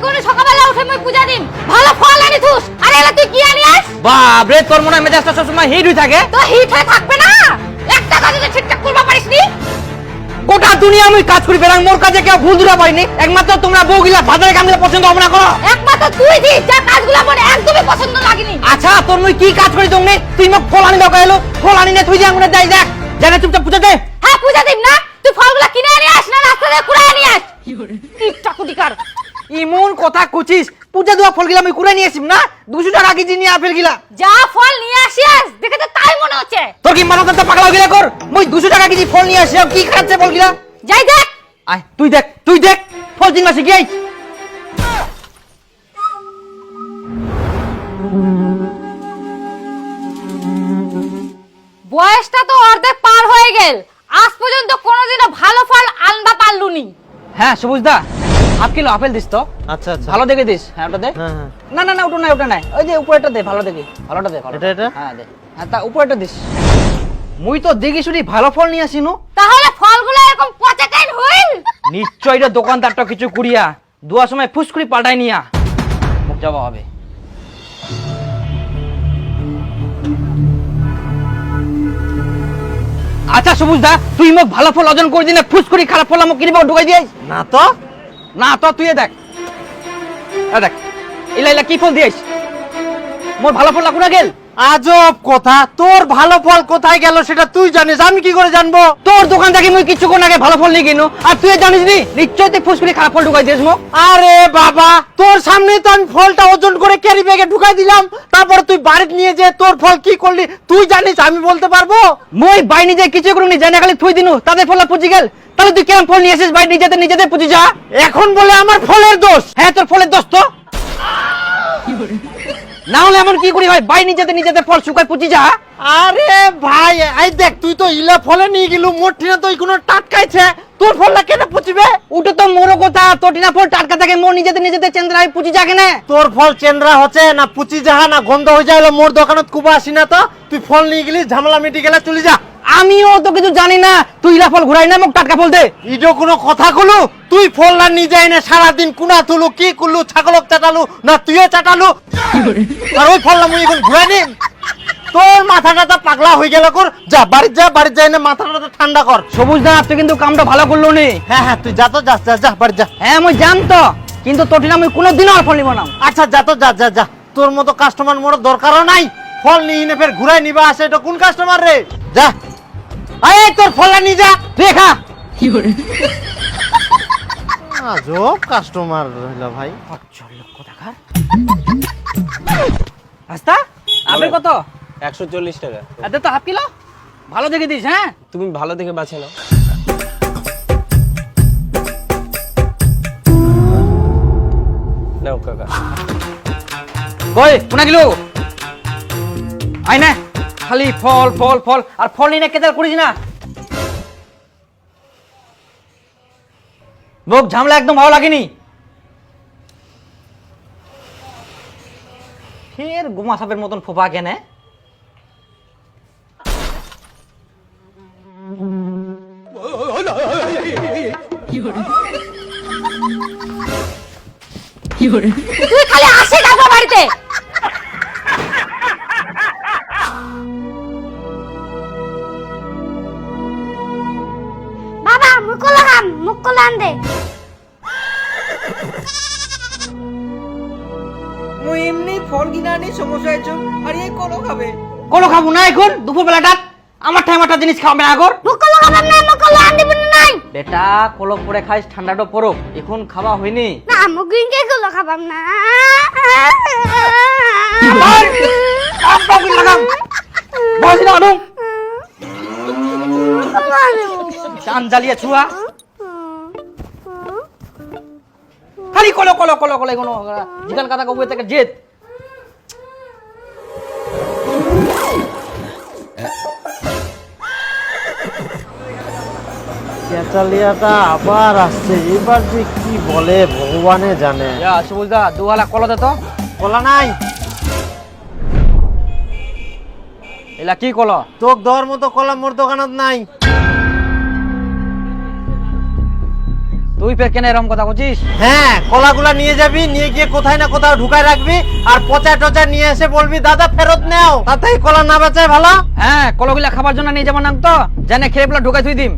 কোন সকালবেলা উঠে মই পূজা দিম ভালো ফল আনি থুস আরে এলা তুই কি আনি আস বাপ রে তোর মনে মেজাজটা সবসময় হিট হয়ে থাকে তো হিট হয়ে থাকবে না একটা কাজ তো ঠিকঠাক করবা পারিস নি গোটা দুনিয়া আমি কাজ করি বেরাং মোর কাজে কেউ ভুল ধরা পাইনি একমাত্র তোমরা বউগিলা বাজারে কামগুলো পছন্দ হবে না করো একমাত্র তুই দিস যা কাজগুলো মনে একদমই পছন্দ লাগেনি আচ্ছা তোর মই কি কাজ করি তুমি তুই মোক ফল আনি দাও কইলো ফল আনি নে তুই যে আঙ্গুনে যাই দেখ জানা চুপচাপ পূজা দে হ্যাঁ পূজা দিম না তুই ফলগুলো কিনে আনি আস না রাস্তা থেকে কুড়াই আনি আস ইচ্ছা কুটিকার ইমন কথা কুচিস পূজা দেওয়া ফলগুলা আমি কুড়াই নিয়ে আসিম না 200 টাকা কেজি নিয়ে আপেল গিলা যা ফল নিয়ে আসিস দেখে তো তাই মনে হচ্ছে তোর কি মানব তো পাগলা গিলা কর মই 200 টাকা কেজি ফল নিয়ে আসি কি খাচ্ছে ফলগুলা যাই দেখ আয় তুই দেখ ফল দিন মাসে গিয়ে বয়সটা তো অর্ধেক পার হয়ে গেল আজ পর্যন্ত কোনোদিনও ভালো ফল আনবা পারলুনি হ্যাঁ সবুজ দা হাফ কিলো আপেল দিস তো আচ্ছা আচ্ছা ভালো দেখে দিস হ্যাঁ ওটা দে হ্যাঁ হ্যাঁ না ওটা নাই ওই যে উপরেটা দে ভালো দেখে ভালোটা দে এটা হ্যাঁ দে হ্যাঁ তা উপরেটা দিস মুই তো দেখি শুনি ভালো ফল নিয়ে আসিনু তাহলে ফলগুলো এরকম পচা কেন হইল নিশ্চয় এটা দোকানদারটা কিছু কুড়িয়া দুয়ার সময় ফুসকুড়ি পাল্টাই নিয়া মুখ যাওয়া হবে আচ্ছা সবুজ দা তুই মোক ভালো ফল অর্জন করে দিনে ফুসকুড়ি খারাপ ফল আমাকে কিনে ঢুকাই দিয়াই না তো তুই দেখ দেখ ইলা কি ফল দিয়েছ মোর ভালো ফল লাগুনা গেল আজব কথা তোর ভালো ফল কোথায় গেল সেটা তুই জানিস আমি কি করে জানবো তোর দোকান থেকে মুই কিছুক্ষণ আগে ভালো ফল নিয়ে কিনো আর তুই জানিস নি নিশ্চয় তুই ফুসকুড়ি খারাপ ফল ঢুকাই দিয়েছ মোক আরে বাবা তোর সামনে তো আমি ফলটা ওজন করে ক্যারি ব্যাগে ঢুকাই দিলাম তারপর তুই বাড়িতে নিয়ে যে তোর ফল কি করলি তুই জানিস আমি বলতে পারবো মই বাই নিজে কিছু করুনি জানে খালি থুই দিনু তাদের ফল পুজি গেল তাহলে তুই কেমন ফল নিয়ে আসিস বাই নিজেতে পুজি যা এখন বলে আমার ফলের দোষ হ্যাঁ তোর ফলের দোষ তো না হলে এমন কি করি হয় বাই নিজেতে ফল শুকাই পুজি যা আরে ভাই এই দেখ তুই তো ইলা ফলে নিয়ে গেলু মোর ঠিনা তো কোনো টাটকাইছে তোর ফলটা কেন পুচিবে ওটা তো মোর কথা তোর টিনা ফল টাটকা থাকে মোর নিজেতে চেন্দ্রাই পুজি যা কেনে তোর ফল চেন্দ্রা হচ্ছে না পুচি যাহা না গন্ধ হয়ে যায় মোর দোকানত কুবা আসি না তো তুই ফল নিয়ে গেলি ঝামেলা মিটি গেলে চলে যা আমিও তো কিছু জানি না তুই ইলা ফল ঘুরাই না মোক টাটকা ফল দে ইডো কোনো কথা কলু তুই ফল না নিয়ে যাই না সারাদিন কুনা তুলু কি করলু ছাগলক চাটালু না তুইও চাটালু আর ওই ফল না মুই এখন ঘুরাই নিম তোর মাথাটা পাগলা হয়ে গেল কর যা বাড়ি যাই না মাথাটা ঠান্ডা কর সবুজ দা তুই কিন্তু কামটা ভালো করলো নি হ্যাঁ হ্যাঁ তুই যা তো যা বাড়ি যা হ্যাঁ মই জান তো কিন্তু তোর টিনা আমি কোনোদিনও আর ফল নিব না আচ্ছা যা তো যা তোর মতো কাস্টমার মোর দরকারও নাই ফল নিয়ে নে ফের ঘুরাই নিবা আসে এটা কোন কাস্টমার রে যা আয় তোর ফলটা নিয়ে যা তুই খা আজব কাস্টমার রইলা ভাই চল কথা খা আস্তা আপেল কত 140 টাকা এত তো হাফ কিলো ভালো দেখে দিস হ্যাঁ তুমি ভালো দেখে বাছে নাও নাও কাকা কই কোনা কিলো আই না খালি ফল আর ফল নিয়ে কেদার করিস না মুখ ঝামলা একদম ভালো লাগেনি ফের গোমা সাপের মতন ফোপা কেনে তুই খালি আসে যাবো বাড়িতে বাবা মুকলা আন দে মুই এমনি ফল কিনা নি সমস্যা হয়েছে আর এই কলো খাবো না এখন দুপুর বেলাটা আমার টাইমাটা জিনিস খাবে না আগর মুকলা খাবাম না মুকলা আন দিবি নাই বেটা কলো পরে খাইস ঠান্ডাটা পড়ো এখন খাওয়া হয়নি না মুগিনকে কলা খাবাম না বসি না আনুম চান জ্বালিয়ে ছুয়া খালি কলো কোনো জিকান কথা কবুয়ে থেকে জেদ চেঁচালিয়াটা আবার আসছে এবার যে কি বলে ভগবানে জানে সুবুজদা দুহালা কলো দে তো বলা নাই এলা কি কলো তোক দেওয়ার মতো কলা মোর দোকানত নাই তুই ফের কেন এরকম কথা বলছিস? হ্যাঁ, কলাগুলা নিয়ে যাবি, নিয়ে গিয়ে কোথায় না কোথাও ঢুকায় রাখবি, আর পচা টচা নিয়ে এসে বলবি দাদা ফেরত নেও, তাতেই কলা না বেচায় ভালো। হ্যাঁ, কলগুলা খাবার জন্য নিয়ে যাবো না তো, জানে খেয়ে বলে ঢুকাই তুই দিম।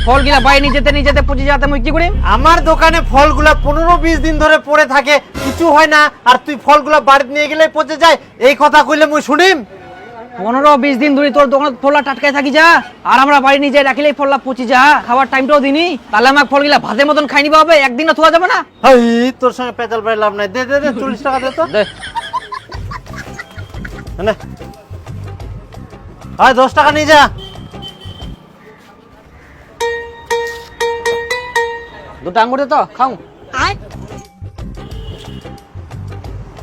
ফলগুলা বাই নিয়ে যেতে পুঁজি যাতে মুই কি করিম? আমার দোকানে ফলগুলা 15-20 দিন ধরে পড়ে থাকে, কিছু হয় না, আর তুই ফলগুলা বাড়িতে নিয়ে গেলে পচে যায়, এই কথা কইলে মুই শুনিম? 15-20 দিন ধরে তোর দোকানে ফলটা টাটকায় থাকি যা, আর আমরা বাড়ি নিয়ে যাই রাখিলেই ফলটা পচি যা, খাবার টাইমটাও দিনি, তাহলে আমার ফলগুলা ভাতের মতন খাই নিবা হবে, একদিনও থোয়া যাবে না। হাই, তোর সঙ্গে পেঁচাল পাই লাভ নাই, দে দে দে 40 টাকা দে তো। দে। নে, হয় 10 টাকা নিয়ে যা। দুটো আঙ্গুর দে তো খাও।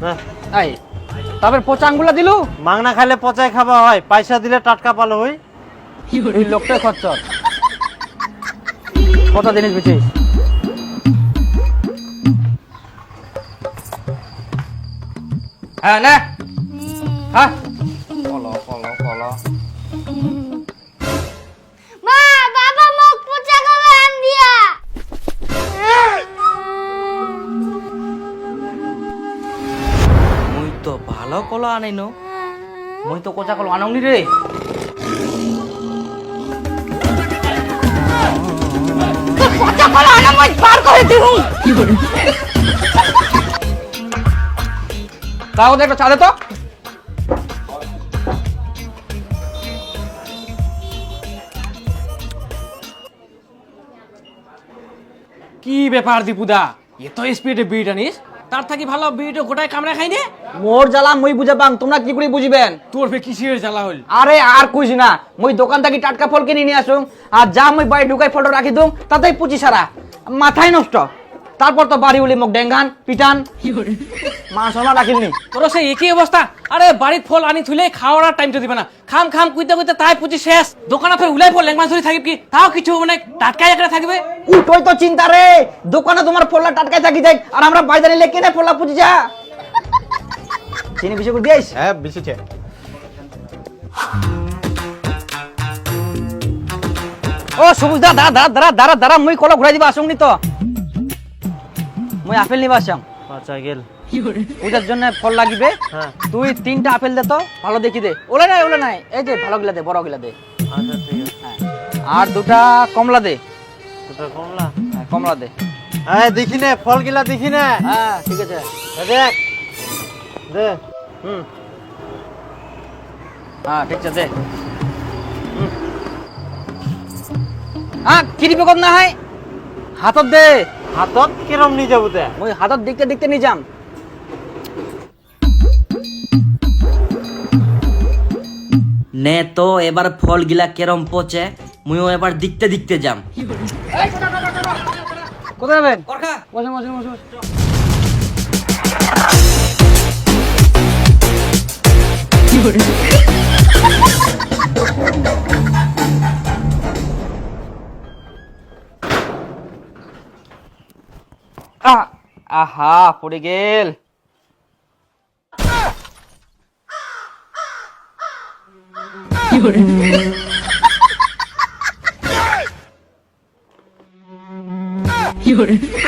হ্যাঁ, এই তারপর পচা আঙ্গুলা দিলু, মাংনা খাইলে পচায় খাবা হয়, পয়সা দিলে টাটকা পালো হই। এই লোকটাই খরচ কত জিনিস বেচিস? হ্যাঁ না, হ্যাঁ কলো কলো কলো। মা বাবা মুখ পোছা খাবে আন দিয়া। মুই তো ভালো কলো আনাইনো, মুই তো কোচা কলো আনাউনি রে। পচা কলা আনা মই বার করে দিমু। তাও দেখো চা দে তো। কি ব্যাপার দীপুদা, এত স্পিডে বিড়ি টানিস? তার থাকি ভালো বিড়িটা গোটায় কামড়া খাই নে। মোর জ্বালা মুই বুঝে পাং, তোমরা কি করে বুঝিবেন? তোর ফে কিসের জ্বালা হল? আরে আর কইস না, মুই দোকান থেকে টাটকা ফল কিনে নিয়ে আসুম, আর যা মুই বাড়ি ঢুকাই ফলটা রাখি দুম, তাতেই পুচি সারা, মাথায় নষ্ট। তারপর তো বাড়ি উলি মুখ ডেঙ্গান পিটান, মা সোনা রাখিলনি। তোর সেই একই অবস্থা। আরে বাড়ির ফল আনি থুলে খাওয়ার টাইমটা দিবে না, খাম খাম কুইতে কুইতে তাই পুচি শেষ। দোকানে ফের উলাই ফল লেংমান ধরে থাকিব কি, তাও কিছু মানে টাটকাই একটা থাকবে। উঠোই তো চিন্তা রে, দোকানে তোমার ফলটা টাটকায় থাকি দেখ, আর আমরা বাইরে নিলে কেনে ফলটা পুচি যা। চিনি বেশি করে দিয়েছ? হ্যাঁ, বিশেছে। ও সবুজ দা, দাঁড়া দাঁড়া দাঁড়া দাঁড়া দাঁড়া, মুই কলা ঘুরাই দিবা আসুন নি তো, মুই আপেল নিবা আসম। আচ্ছা গেল। পূজার জন্য ফল লাগিবে, হ্যাঁ। তুই 3টা আপেল দে তো, ভালো দেখি দে। ওলে নাই, এই যে ভালো গিলা দে, বড় গিলা দে। আচ্ছা ঠিক আছে। হ্যাঁ। আর 2টা কমলা দে। দুটো কমলা। হ্যাঁ, কমলা দে। হ্যাঁ, দেখি নে ফলগুলা দেখি নে। হ্যাঁ ঠিক আছে। দেখ দে। হুম, হ্যাঁ ঠিক আছে দে। হ্যাঁ কিরি বেগত না হয় হাতত দে। হাতত কিরম নিয়ে যাবো তে? ওই হাতত দেখতে দেখতে নিয়ে যাম। নে তো এবার ফল গিলা কেরম পচে, মুইও এবার দেখতে দেখতে যাম। কোথায় যাবেন? করখা বসে বসে বসে বসে। আহা পড়ে গেল।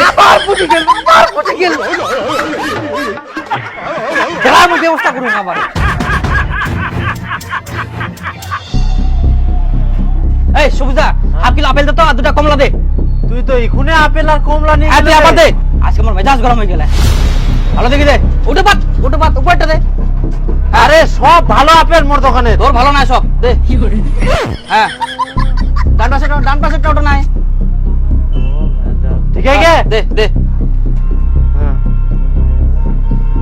আবার পড়ে গেল, আবার পড়ে গেল। আমি ব্যবস্থা করুন আবার। এই সুবিধা, হাফ কিলো আপেল দে তো, আর 2টা কমলা দে। তুই তো এখুনে আপেল আর কমলা নিয়ে হ্যাঁ তুই গেলে। আবার দে, আজকে আমার মেজাজ গরম হয়ে গেলে। ভালো দেখি দে, উঠে পাত উপরটা দে। আরে সব ভালো আপেল মোর দোকানে। তোর ভালো না সব দে। হ্যাঁ ডান পাশে ওটা নাই। ঠিক আছে দে দে। হ্যাঁ।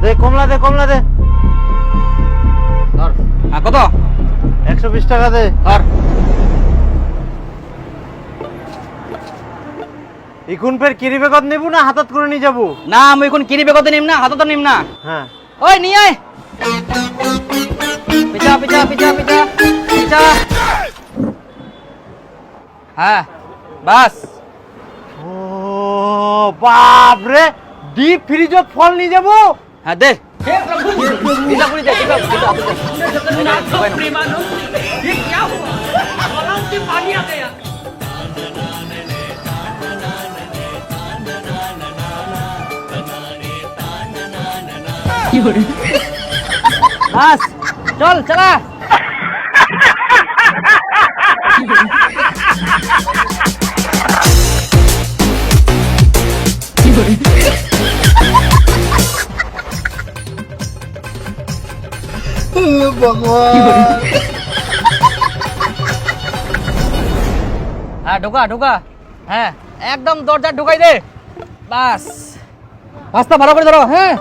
দে কমলা দে, কমলা দে। ধর। হ্যাঁ কত? 120 টাকা দে। ধর। এখন ফের কিরি বেগত নেবো না হাতত করে নিয়ে যাবো? না আমি এখন কিনি বেগতে নিম না, হাতত নিম না। হ্যাঁ। ওই নিয়ে আয়। পিছা পিছা পিছা পিছা পিছা। হ্যাঁ বাস। ও বাপ রে, ডিপ ফ্রিজত ফল নিয়ে যাবো? হ্যাঁ দে। দিদা পুরি দে, দিদা। বাস চল চলা। হ্যাঁ ঢোকা ঢোকা, হ্যাঁ একদম দরজা ঢুকাই দে। বাস রাস্তা ভালো করে ধরো। হ্যাঁ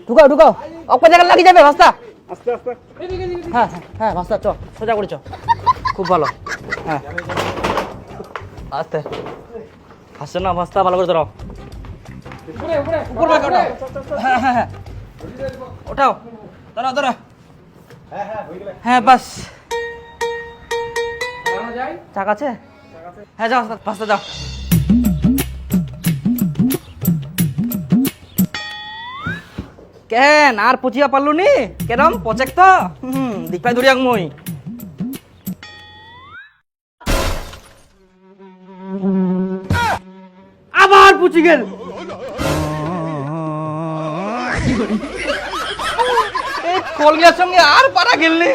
ঢুকাও ঢুকাও, অল্প জায়গা লাগিয়ে যাবে রাস্তা। হ্যাঁ হ্যাঁ হ্যাঁ রাস্তা চ, সোজা করে চ, খুব ভালো। হ্যাঁ আস্তে আসছে না, রাস্তা ভালো করে ধরো। উপর ভাগে ওঠাও। হ্যাঁ হ্যাঁ হ্যাঁ ওঠাও, ধরো ধরো। হ্যাঁ বাস চাক আছে? হ্যাঁ যাও রাস্তা যাও। কেন আর পুচিয়া পারলু নি? কেরম পচেক তো দিকপাই ধরিয়াক মই। আবার পুচি গেল। এই ফলগুলার সঙ্গে আর পারা গেল নি।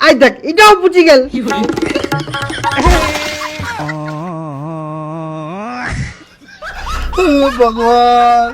আই দেখ এটাও পুচি গেল। ভগবান